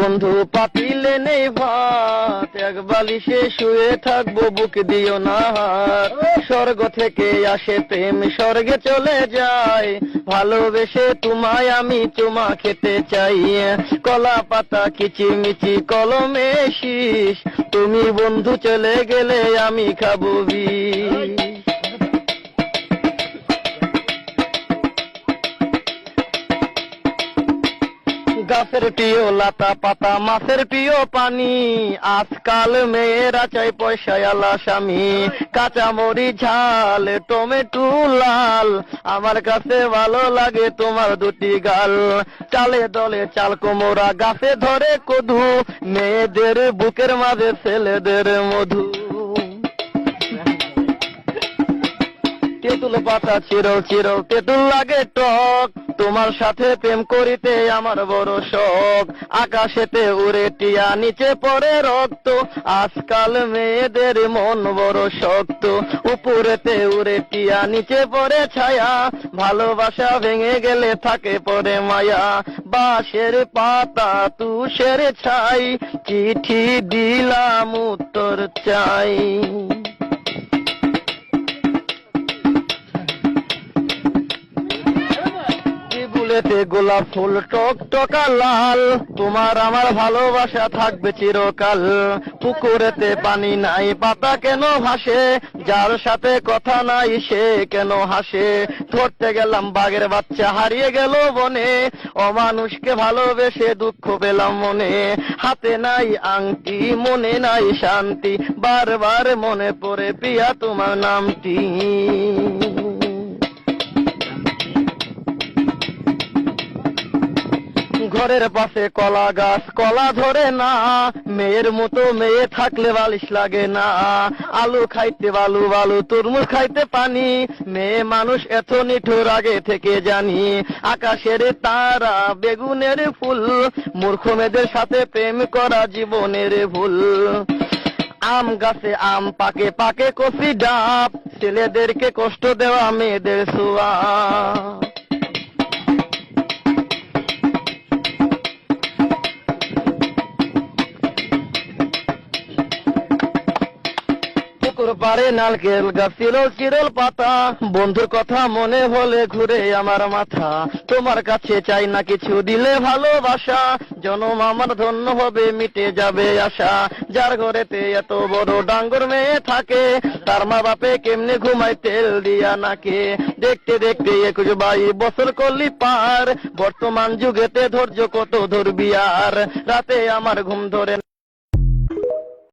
বন্ধু পাতিলে নেই ভাত, এক বালিশে শুয়ে থাকবো, বুক দিও না হাত। স্বর্গ থেকে আসে প্রেম, স্বর্গে চলে যায়, ভালোবেসে তোমায় আমি চুমা খেতে চাই। কলা পাতা কিচিমিচি কলমে শীষ, তুমি বন্ধু চলে গেলে আমি খাবো বিষ। গাছের প্রিয় লাতা পাতা, মাছের প্রিয় পানি, আজকাল মেয়েরা চাই পয়সায় আলা স্বামী। কাঁচামরি ঝাল, টমেটো লাল, আমার কাছে ভালো লাগে তোমার দুটি গাল। চালে দলে চাল কোমরা, গাছে ধরে কদু, মেয়েদের বুকের মাঝে ছেলেদের মধু। তেঁতুল পাতা চিরল চিরল, তেঁতুল লাগে টক, তোমার সাথে প্রেম করিতে আমার বড় শখ। আকাশেতে উড়ে টিয়া, নিচে পড়ে রক্ত, আজকাল মেয়েদের মন বড় শক্ত। উপরেতে উড়ে টিয়া, নিচে পড়ে ছায়া, ভালোবাসা ভেঙে গেলে থাকে পড়ে মায়া। বাঁশের পাতা তুষের ছাই, চিঠি দিলাম উত্তর চাই। ফুলেতে গোলাপ ফুল টক টকা লাল, তোমার আমার ভালোবাসা থাকবে চিরকাল। পুকুরেতে পানি নাই, পাতা কেন ভাসে, যার সাথে কথা নাই সে কেন হাসে। ধরতে গেলাম বাঘের বাচ্চা, হারিয়ে গেল বনে, অমানুষকে ভালোবেসে দুঃখ পেলাম মনে। হাতে নাই আংটি, মনে নাই শান্তি, বারবার মনে পড়ে প্রিয়া তোমার নামটি। ঘরের পাশে কলা গাছ, কলা ধরে না, মেয়ের মতো মেয়ে থাকলে বালিশ লাগে না। আলু খাইতে বালু বালু, তরমুজ খাইতে পানি, মেয়ে মানুষ এত নিঠুর আগে থেকে জানি। আকাশের তারা, বেগুনের ফুল, মূর্খ মেয়েদের সাথে প্রেম করা জীবনের ভুল। আম গাছে আম পাকে, পাকে কফি ডাব, ছেলেদেরকে কষ্ট দেওয়া মেয়েদের ছোঁয়া। পারে নারকেল গাছ, চিরল চিরল পাতা, বন্ধুর কথা মনে হলে ঘুরে আমার মাথা। তোমার কাছে চাই না কিছু, দিলে ভালোবাসা, জনম আমার ধন্য হবে, মিটে যাবে আশা। যার ঘরেতে এত বড় ডাঙ্গর মেয়ে থাকে, তার মা বাপে কেমনে ঘুমায় তেল দিয়া নাকে। দেখতে দেখতে 21-22 বছর করলি পার, বর্তমান যুগেতে ধৈর্য কত ধরবি আর। রাতে আমার ঘুম ধরে